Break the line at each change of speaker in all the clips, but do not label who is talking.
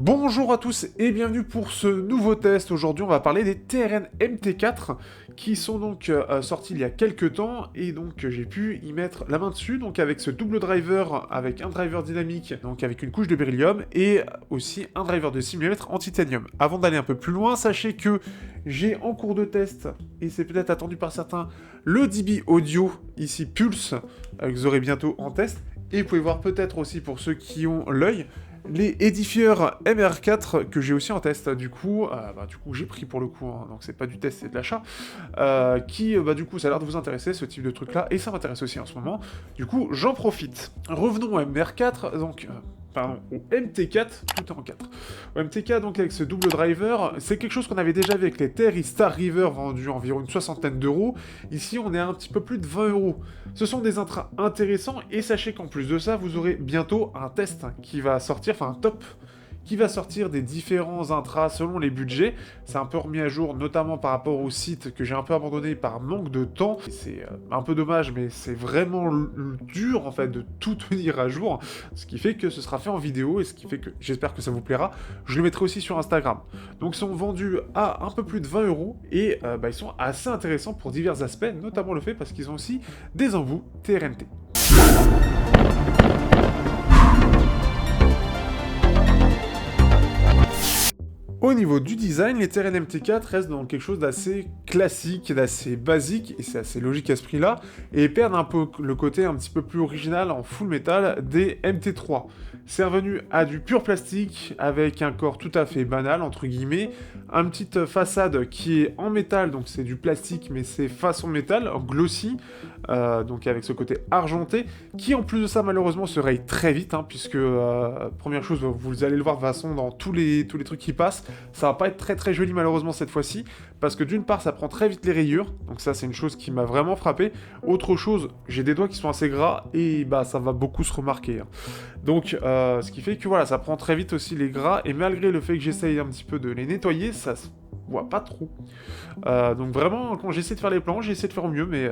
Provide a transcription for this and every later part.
Bonjour à tous et bienvenue pour ce nouveau test. Aujourd'hui on va parler des TRN MT4 qui sont donc sortis il y a quelques temps et donc j'ai pu y mettre la main dessus, donc avec ce double driver, avec un driver dynamique, donc avec une couche de beryllium et aussi un driver de 6 mm en titanium. Avant d'aller un peu plus loin, sachez que j'ai en cours de test, et c'est peut-être attendu par certains, le DB Audio, ici Pulse, que vous aurez bientôt en test, et vous pouvez voir peut-être aussi pour ceux qui ont l'œil, les édifieurs MR4 que j'ai aussi en test, du coup j'ai pris pour le coup, hein, donc c'est pas du test, c'est de l'achat, du coup ça a l'air de vous intéresser ce type de truc là, et ça m'intéresse aussi en ce moment, du coup j'en profite. Revenons au MR4, au MT4, tout est en 4. Au MT4, donc avec ce double driver, c'est quelque chose qu'on avait déjà vu avec les TRI Star River vendus environ une soixantaine d'euros. Ici, on est à un petit peu plus de 20 euros. Ce sont des intras intéressants, et sachez qu'en plus de ça, vous aurez bientôt un test qui va sortir, enfin un top, qui va sortir des différents intras selon les budgets. C'est un peu remis à jour, notamment par rapport au site que j'ai un peu abandonné par manque de temps. C'est un peu dommage, mais c'est vraiment dur en fait de tout tenir à jour, ce qui fait que ce sera fait en vidéo, et ce qui fait que j'espère que ça vous plaira. Je le mettrai aussi sur Instagram. Donc ils sont vendus à un peu plus de 20 euros, et ils sont assez intéressants pour divers aspects, notamment le fait parce qu'ils ont aussi des embouts TRNT. Au niveau du design, les TRN MT4 restent dans quelque chose d'assez classique, d'assez basique, et c'est assez logique à ce prix-là, et perdent un peu le côté un petit peu plus original en full metal des MT3. C'est revenu à du pur plastique, avec un corps tout à fait banal, entre guillemets, une petite façade qui est en métal, donc c'est du plastique, mais c'est façon métal, glossy, donc avec ce côté argenté, qui en plus de ça malheureusement se raye très vite, hein, puisque, première chose, vous allez le voir de toute façon dans tous les trucs qui passent, ça va pas être très très joli malheureusement cette fois-ci, parce que d'une part ça prend très vite les rayures, donc ça c'est une chose qui m'a vraiment frappé. Autre chose, j'ai des doigts qui sont assez gras, et ça va beaucoup se remarquer, hein. Donc ce qui fait que voilà, ça prend très vite aussi les gras, et malgré le fait que j'essaye un petit peu de les nettoyer, ça se voit pas trop. Donc vraiment, quand j'essaie de faire les plans, j'essaie de faire au mieux, mais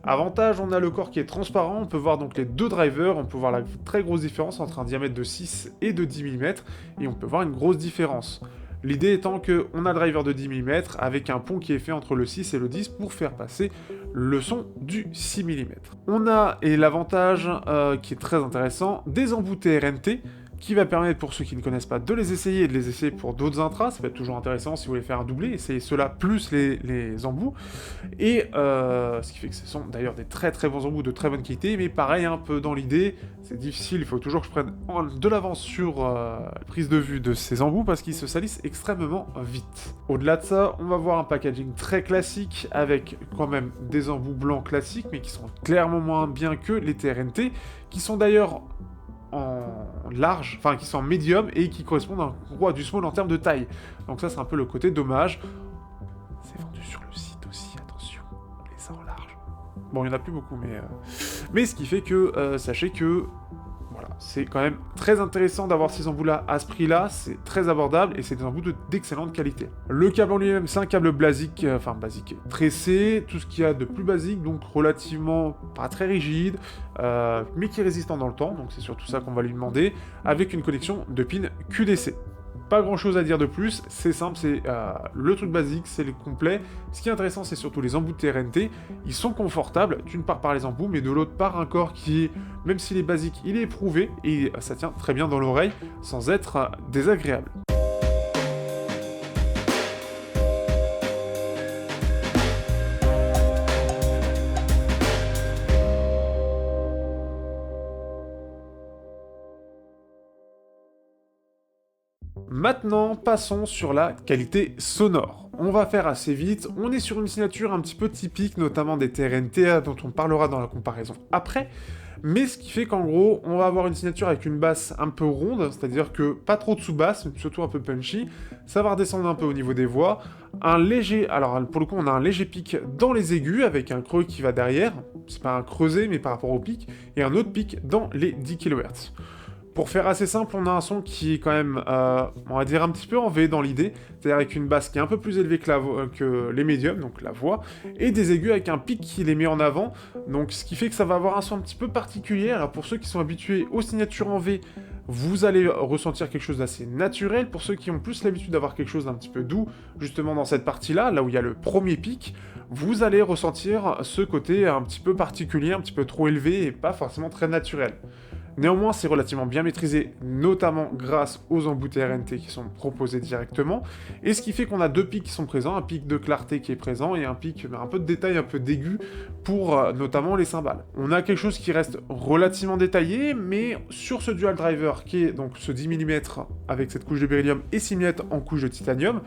avantage, on a le corps qui est transparent, on peut voir donc les deux drivers, on peut voir la très grosse différence entre un diamètre de 6 et de 10 mm, et on peut voir une grosse différence. L'idée étant qu'on a le driver de 10 mm avec un pont qui est fait entre le 6 et le 10 pour faire passer le son du 6 mm. On a, et l'avantage qui est très intéressant, des embouts TRNT, qui va permettre pour ceux qui ne connaissent pas de les essayer et de les essayer pour d'autres intras. Ça peut être toujours intéressant si vous voulez faire un doublé, essayez cela plus les embouts, et ce qui fait que ce sont d'ailleurs des très très bons embouts de très bonne qualité, mais pareil, un peu dans l'idée, c'est difficile, il faut toujours que je prenne de l'avance sur la prise de vue de ces embouts parce qu'ils se salissent extrêmement vite. Au-delà de ça, on va voir un packaging très classique avec quand même des embouts blancs classiques, mais qui sont clairement moins bien que les TRNT, qui sont d'ailleurs en large, enfin qui sont en médium, et qui correspondent à un roi du small en termes de taille. Donc ça c'est un peu le côté dommage. C'est vendu sur le site aussi, attention, on les a en large. Bon, il n'y en a plus beaucoup, mais ce qui fait que, sachez que, voilà, c'est quand même très intéressant d'avoir ces embouts-là à ce prix-là, c'est très abordable, et c'est des embouts d'excellente qualité. Le câble en lui-même, c'est un câble basique, tressé, tout ce qu'il y a de plus basique, donc relativement pas très rigide, mais qui est résistant dans le temps, donc c'est surtout ça qu'on va lui demander, avec une connexion de pin QDC. Pas grand chose à dire de plus, c'est simple, c'est le truc basique, c'est le complet. Ce qui est intéressant, c'est surtout les embouts de TRNT. Ils sont confortables, d'une part par les embouts, mais de l'autre part un corps qui est, même s'il est basique, il est éprouvé, et ça tient très bien dans l'oreille, sans être désagréable. Maintenant, passons sur la qualité sonore. On va faire assez vite, on est sur une signature un petit peu typique, notamment des TRNT, dont on parlera dans la comparaison après, mais ce qui fait qu'en gros, on va avoir une signature avec une basse un peu ronde, c'est-à-dire que pas trop de sous-basse, surtout un peu punchy, ça va redescendre un peu au niveau des voix, un léger, alors pour le coup on a un léger pic dans les aigus, avec un creux qui va derrière, c'est pas un creuset mais par rapport au pic, et un autre pic dans les 10 kHz. Pour faire assez simple, on a un son qui est quand même, on va dire un petit peu en V dans l'idée, c'est-à-dire avec une basse qui est un peu plus élevée que les médiums, donc la voix, et des aigus avec un pic qui les met en avant, donc ce qui fait que ça va avoir un son un petit peu particulier. Alors pour ceux qui sont habitués aux signatures en V, vous allez ressentir quelque chose d'assez naturel. Pour ceux qui ont plus l'habitude d'avoir quelque chose d'un petit peu doux, justement dans cette partie-là, là où il y a le premier pic, vous allez ressentir ce côté un petit peu particulier, un petit peu trop élevé et pas forcément très naturel. Néanmoins, c'est relativement bien maîtrisé, notamment grâce aux embouts TRNT qui sont proposés directement, et ce qui fait qu'on a deux pics qui sont présents, un pic de clarté qui est présent et un pic, un peu de détail, un peu d'aigu pour notamment les cymbales. On a quelque chose qui reste relativement détaillé, mais sur ce dual driver qui est donc ce 10 mm avec cette couche de beryllium et 6 mm en couche de titanium,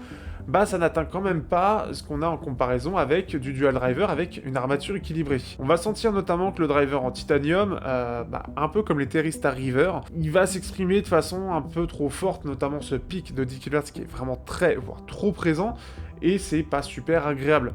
bah ça n'atteint quand même pas ce qu'on a en comparaison avec du dual driver avec une armature équilibrée. On va sentir notamment que le driver en titanium, un peu comme les Terry Star River, il va s'exprimer de façon un peu trop forte, notamment ce pic de 10 kHz qui est vraiment très, voire trop présent, et c'est pas super agréable.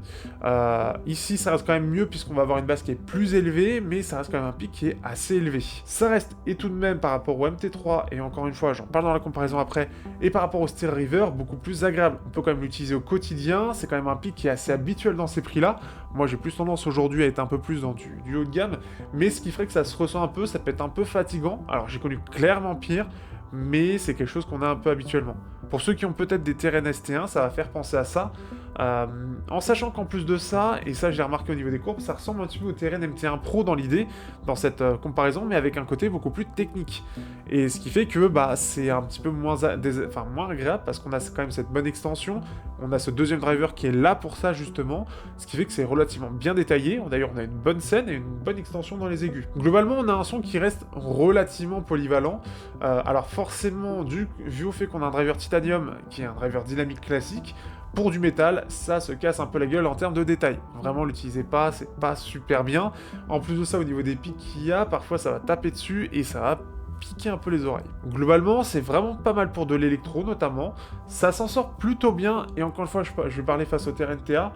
Ici, ça reste quand même mieux puisqu'on va avoir une basse qui est plus élevée, mais ça reste quand même un pic qui est assez élevé. Ça reste, et tout de même par rapport au MT3, et encore une fois, j'en parle dans la comparaison après, et par rapport au Steel River, beaucoup plus agréable. On peut quand même l'utiliser au quotidien, c'est quand même un pic qui est assez habituel dans ces prix-là. Moi, j'ai plus tendance aujourd'hui à être un peu plus dans du haut de gamme, mais ce qui ferait que ça se ressent un peu, ça peut être un peu fatigant. Alors, j'ai connu clairement pire, mais c'est quelque chose qu'on a un peu habituellement. Pour ceux qui ont peut-être des TRN ST1, ça va faire penser à ça, en sachant qu'en plus de ça, et ça j'ai remarqué au niveau des courbes, ça ressemble un petit peu au TRN MT1 Pro dans l'idée, dans cette comparaison, mais avec un côté beaucoup plus technique. Et ce qui fait que c'est un petit peu moins agréable, parce qu'on a quand même cette bonne extension, on a ce deuxième driver qui est là pour ça justement, ce qui fait que c'est relativement bien détaillé. D'ailleurs on a une bonne scène et une bonne extension dans les aigus. Globalement on a un son qui reste relativement polyvalent, alors forcément vu au fait qu'on a un driver titanium qui est un driver dynamique classique, pour du métal, ça se casse un peu la gueule en termes de détails. Vraiment, l'utilisez pas, c'est pas super bien. En plus de ça, au niveau des pics qu'il y a, parfois ça va taper dessus et ça va piquer un peu les oreilles. Globalement, c'est vraiment pas mal pour de l'électro notamment. Ça s'en sort plutôt bien, et encore une fois, je vais parler face au TRNTA.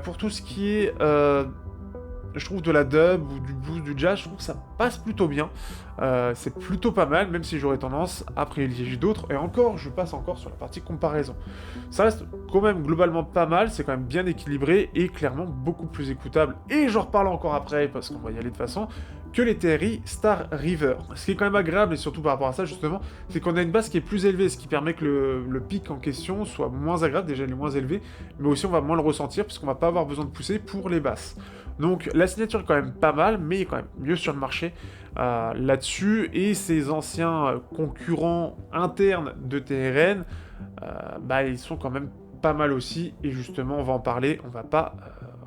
Pour tout ce qui est... je trouve de la dub ou du blues, du jazz, je trouve que ça passe plutôt bien. C'est plutôt pas mal, même si j'aurais tendance à privilégier d'autres. Et encore, je passe encore sur la partie comparaison. Ça reste quand même globalement pas mal, c'est quand même bien équilibré et clairement beaucoup plus écoutable. Et j'en reparle encore après, parce qu'on va y aller de toute façon, que les TRI Star River. Ce qui est quand même agréable, et surtout par rapport à ça justement, c'est qu'on a une basse qui est plus élevée, ce qui permet que le pic en question soit moins agréable, déjà il est moins élevé, mais aussi on va moins le ressentir, puisqu'on va pas avoir besoin de pousser pour les basses. Donc la signature est quand même pas mal, mais il est quand même mieux sur le marché là-dessus, et ces anciens concurrents internes de TRN, ils sont quand même pas mal aussi, et justement on va en parler, on va pas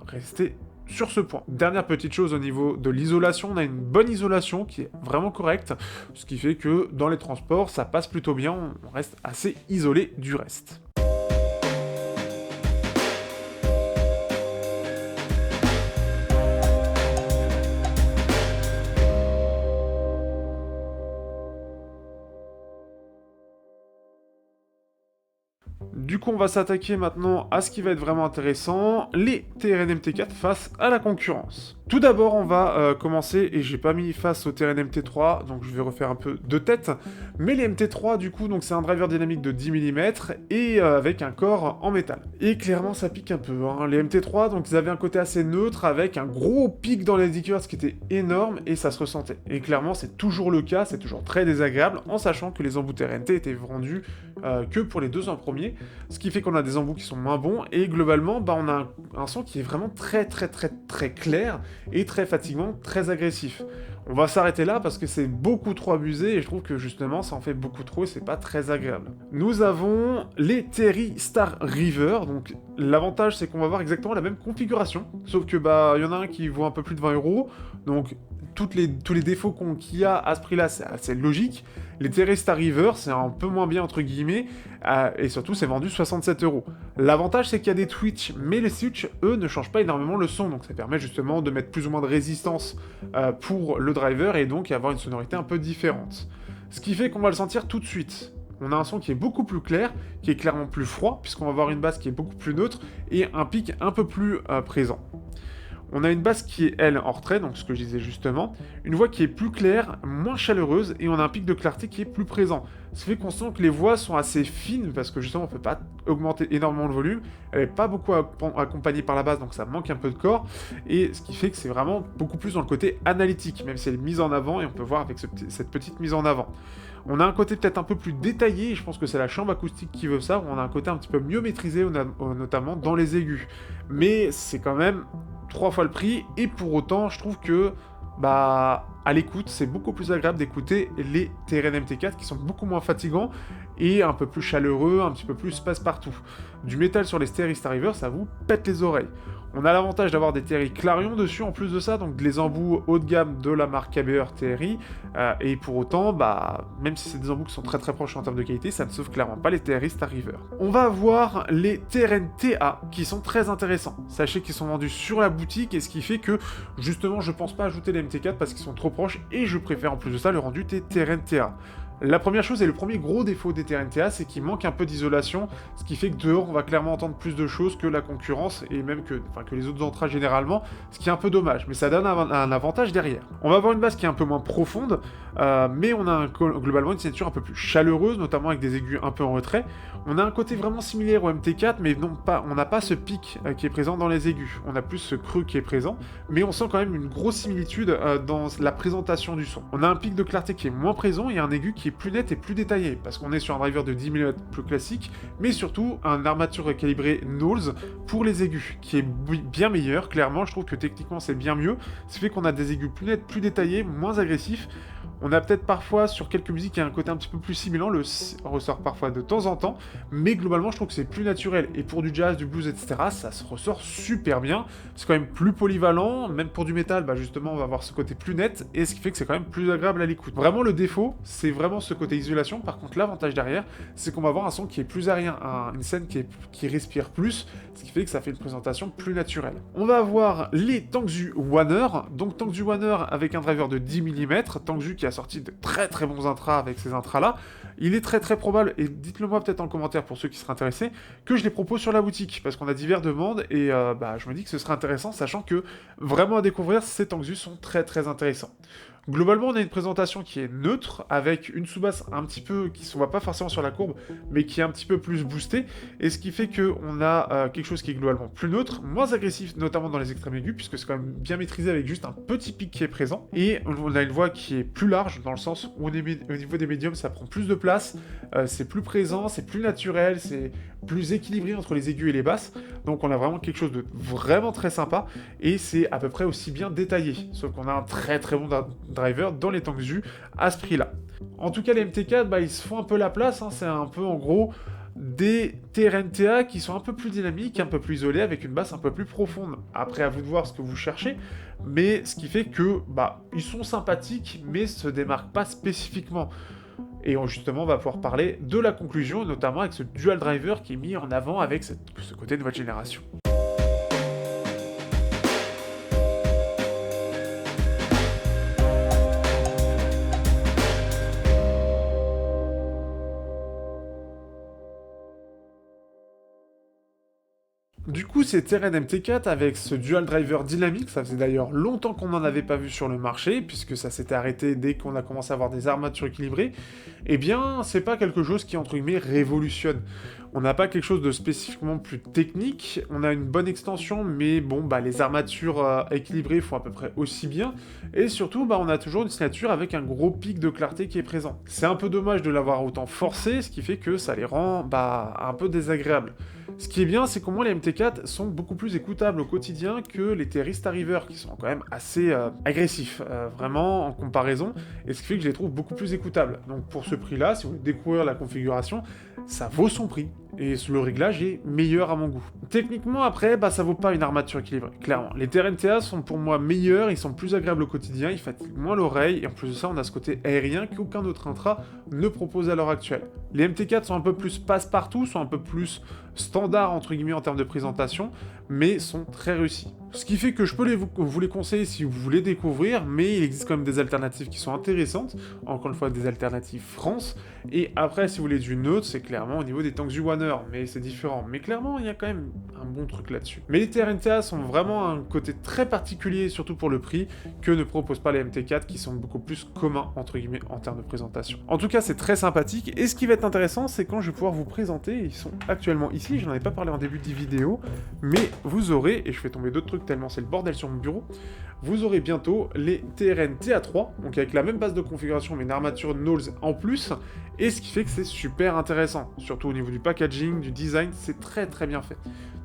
rester sur ce point. Dernière petite chose au niveau de l'isolation, on a une bonne isolation qui est vraiment correcte, ce qui fait que dans les transports ça passe plutôt bien, on reste assez isolé du reste. Du coup, on va s'attaquer maintenant à ce qui va être vraiment intéressant, les TRN MT4 face à la concurrence. Tout d'abord, on va commencer, et j'ai pas mis face au TRN MT3, donc je vais refaire un peu de tête, mais les MT3, du coup, donc c'est un driver dynamique de 10 mm, et avec un corps en métal. Et clairement, ça pique un peu, hein. Les MT3, donc ils avaient un côté assez neutre, avec un gros pic dans les 10 kHz qui était énorme, et ça se ressentait. Et clairement, c'est toujours le cas, c'est toujours très désagréable, en sachant que les embouts TRNT étaient vendus que pour les 2 ans premiers, ce qui fait qu'on a des embouts qui sont moins bons, et globalement, on a un son qui est vraiment très clair, et très fatigant, très agressif. On va s'arrêter là parce que c'est beaucoup trop abusé, et je trouve que justement ça en fait beaucoup trop et c'est pas très agréable. Nous avons les Terry Star River, donc l'avantage c'est qu'on va avoir exactement la même configuration, sauf que il y en a un qui vaut un peu plus de 20 €, donc tous les défauts qu'il y a à ce prix-là, c'est assez logique. Les Terry Star River, c'est un peu moins bien entre guillemets, et surtout c'est vendu 67 €. L'avantage c'est qu'il y a des Twitch, mais les Switch, eux, ne changent pas énormément le son, donc ça permet justement de mettre plus ou moins de résistance pour le driver, et donc avoir une sonorité un peu différente. Ce qui fait qu'on va le sentir tout de suite. On a un son qui est beaucoup plus clair, qui est clairement plus froid, puisqu'on va avoir une basse qui est beaucoup plus neutre, et un pic un peu plus présent. On a une basse qui est, elle, en retrait, donc ce que je disais justement, une voix qui est plus claire, moins chaleureuse, et on a un pic de clarté qui est plus présent. Ce qui fait qu'on sent que les voix sont assez fines, parce que justement on peut pas augmenter énormément le volume, elle n'est pas beaucoup accompagnée par la basse, donc ça manque un peu de corps, et ce qui fait que c'est vraiment beaucoup plus dans le côté analytique, même si elle est mise en avant, et on peut voir avec cette petite mise en avant. On a un côté peut-être un peu plus détaillé, et je pense que c'est la chambre acoustique qui veut ça, où on a un côté un petit peu mieux maîtrisé, notamment dans les aigus. Mais c'est quand même 3 fois le prix, et pour autant, je trouve que, bah, à l'écoute, c'est beaucoup plus agréable d'écouter les TRN MT4 qui sont beaucoup moins fatigants et un peu plus chaleureux, un petit peu plus passe-partout. Du métal sur les Stereo Starriver, ça vous pète les oreilles. On a l'avantage d'avoir des TRI Clarion dessus en plus de ça, donc les embouts haut de gamme de la marque KBR TRI, et pour autant, bah, même si c'est des embouts qui sont très très proches en termes de qualité, ça ne sauve clairement pas les TRI Starriver. On va avoir les TRN TA qui sont très intéressants. Sachez qu'ils sont vendus sur la boutique, et ce qui fait que, justement, je pense pas ajouter les MT4 parce qu'ils sont trop proches, et je préfère en plus de ça le rendu des TRN TA. La première chose et le premier gros défaut des TRN-TA, c'est qu'il manque un peu d'isolation, ce qui fait que dehors, on va clairement entendre plus de choses que la concurrence, et même que les autres entrailles généralement, ce qui est un peu dommage, mais ça donne un avantage derrière. On va avoir une basse qui est un peu moins profonde, mais on a globalement une signature un peu plus chaleureuse, notamment avec des aigus un peu en retrait. On a un côté vraiment similaire au MT4, mais on n'a pas ce pic qui est présent dans les aigus. On a plus ce creux qui est présent, mais on sent quand même une grosse similitude dans la présentation du son. On a un pic de clarté qui est moins présent et un aigu qui est plus net et plus détaillé, parce qu'on est sur un driver de 10 mm plus classique, mais surtout un armature calibrée Knowles pour les aigus, qui est bien meilleur. Clairement, je trouve que techniquement c'est bien mieux, ce qui fait qu'on a des aigus plus nets, plus détaillés, moins agressifs. On a peut-être parfois, sur quelques musiques, il y a un côté un petit peu plus simulant, le ressort parfois de temps en temps, mais globalement, je trouve que c'est plus naturel. Et pour du jazz, du blues, etc., ça se ressort super bien. C'est quand même plus polyvalent, même pour du métal, bah justement, on va avoir ce côté plus net, et ce qui fait que c'est quand même plus agréable à l'écoute. Vraiment, le défaut, c'est vraiment ce côté isolation. Par contre, l'avantage derrière, c'est qu'on va avoir un son qui est plus aérien, une scène qui respire plus, ce qui fait que ça fait une présentation plus naturelle. On va avoir les Tangsu Oner, donc Tangsu Oner avec un driver de 10 mm, Tangsu qui a sorti de très très bons intras avec ces intras là. Il est très très probable, et dites-le moi peut-être en commentaire pour ceux qui seraient intéressés, que je les propose sur la boutique, parce qu'on a divers demandes, et je me dis que ce serait intéressant, sachant que vraiment à découvrir, ces Tangsu sont très très intéressants. Globalement, on a une présentation qui est neutre, avec une sous-basse un petit peu, qui ne se voit pas forcément sur la courbe, mais qui est un petit peu plus boostée, et ce qui fait qu'on a quelque chose qui est globalement plus neutre, moins agressif, notamment dans les extrêmes aigus, puisque c'est quand même bien maîtrisé avec juste un petit pic qui est présent, et on a une voix qui est plus large, dans le sens où au niveau des médiums, ça prend plus de place, c'est plus présent, c'est plus naturel, c'est plus équilibré entre les aigus et les basses, donc on a vraiment quelque chose de vraiment très sympa, et c'est à peu près aussi bien détaillé, sauf qu'on a un très très bon driver dans les Tangsu à ce prix-là. En tout cas, les MT4, ils se font un peu la place, c'est un peu en gros des TRN-TA qui sont un peu plus dynamiques, un peu plus isolés, avec une basse un peu plus profonde. Après, à vous de voir ce que vous cherchez, mais ce qui fait que, ils sont sympathiques, mais se démarquent pas spécifiquement. Et justement, on va pouvoir parler de la conclusion, notamment avec ce dual driver qui est mis en avant avec ce côté nouvelle génération. Du coup, c'est TRN MT4 avec ce dual driver dynamique, ça faisait d'ailleurs longtemps qu'on n'en avait pas vu sur le marché, puisque ça s'était arrêté dès qu'on a commencé à avoir des armatures équilibrées. Eh bien, c'est pas quelque chose qui, entre guillemets, révolutionne. On n'a pas quelque chose de spécifiquement plus technique, on a une bonne extension, mais bon, les armatures équilibrées font à peu près aussi bien, et surtout, on a toujours une signature avec un gros pic de clarté qui est présent. C'est un peu dommage de l'avoir autant forcé, ce qui fait que ça les rend, un peu désagréables. Ce qui est bien, c'est qu'au moins les MT4 sont beaucoup plus écoutables au quotidien que les TRI Starriver, qui sont quand même assez agressifs, vraiment, en comparaison, et ce qui fait que je les trouve beaucoup plus écoutables. Donc pour ce prix-là, si vous voulez découvrir la configuration, ça vaut son prix, et le réglage est meilleur à mon goût. Techniquement, après, ça vaut pas une armature équilibrée, clairement. Les TRN-TA sont pour moi meilleurs, ils sont plus agréables au quotidien, ils fatiguent moins l'oreille, et en plus de ça, on a ce côté aérien qu'aucun autre intra ne propose à l'heure actuelle. Les MT4 sont un peu plus passe-partout, sont un peu plus standard entre guillemets en termes de présentation, mais sont très réussis. Ce qui fait que je peux vous les conseiller si vous voulez découvrir, mais il existe quand même des alternatives qui sont intéressantes, encore une fois des alternatives France, et après si vous voulez du neutre, c'est clairement au niveau des Tangsu Oner, mais c'est différent, mais clairement il y a quand même un bon truc là-dessus. Mais les TRN-TA sont vraiment un côté très particulier, surtout pour le prix, que ne proposent pas les MT4 qui sont beaucoup plus communs entre guillemets en termes de présentation. En tout cas c'est très sympathique, et ce qui va être intéressant c'est quand je vais pouvoir vous présenter, ils sont actuellement ici, je n'en ai pas parlé en début de vidéo, mais vous aurez, et je fais tomber d'autres trucs tellement c'est le bordel sur mon bureau, vous aurez bientôt les TRN TA3, donc avec la même base de configuration mais une armature Knowles en plus, et ce qui fait que c'est super intéressant, surtout au niveau du packaging, du design, c'est très très bien fait.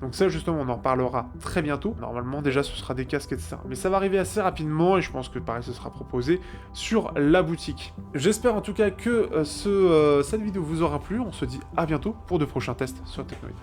Donc ça justement on en parlera très bientôt, normalement déjà ce sera des casques etc. Mais ça va arriver assez rapidement et je pense que pareil ce sera proposé sur la boutique. J'espère en tout cas que cette vidéo vous aura plu, on se dit à bientôt pour de prochains tests sur Teknoid.